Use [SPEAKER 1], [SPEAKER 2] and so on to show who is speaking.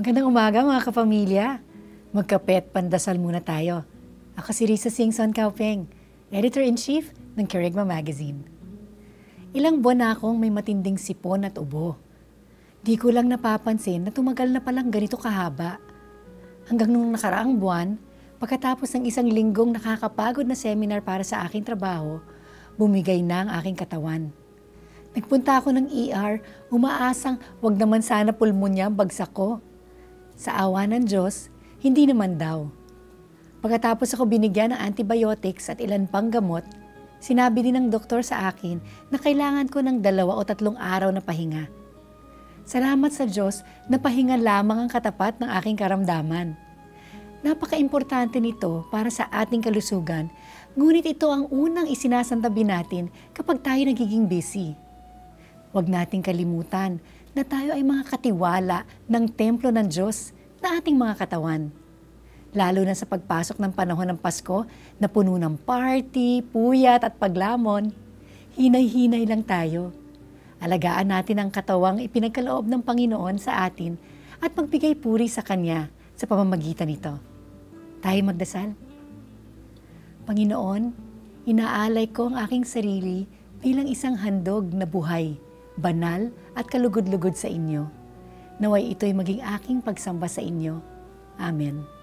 [SPEAKER 1] Magandang umaga mga kapamilya. Magkape at pandasal muna tayo. Ako si Risa Singson Kaupeng, Editor-in-Chief ng Kerygma Magazine. Ilang buwan na akong may matinding sipon at ubo. Di ko lang napapansin na tumagal na palang ganito kahaba. Hanggang nung nakaraang buwan, pagkatapos ng isang linggong nakakapagod na seminar para sa aking trabaho, bumigay na ang aking katawan. Nagpunta ako ng ER, umaasang wag naman sana pulmonya ang bagsak ko. Sa awa ng Diyos, hindi naman daw. Pagkatapos ako binigyan ng antibiotics at ilan pang gamot, sinabi din ng doktor sa akin na kailangan ko ng 2 o 3 araw na pahinga. Salamat sa Diyos na pahinga lamang ang katapat ng aking karamdaman. Napaka-importante nito para sa ating kalusugan, ngunit ito ang unang isinasantabi natin kapag tayo nagiging busy. Huwag nating kalimutan na tayo ay mga katiwala ng templo ng Diyos na ating mga katawan. Lalo na sa pagpasok ng panahon ng Pasko na puno ng party, puyat at paglamon, hinay-hinay lang tayo. Alagaan natin ang katawang ipinagkaloob ng Panginoon sa atin at magbigay puri sa Kanya sa pamamagitan nito. Tayo magdasal. Panginoon, inaalay ko ang aking sarili bilang isang handog na buhay, banal at kalugod-lugod sa inyo. Naway ito'y maging aking pagsamba sa inyo. Amen.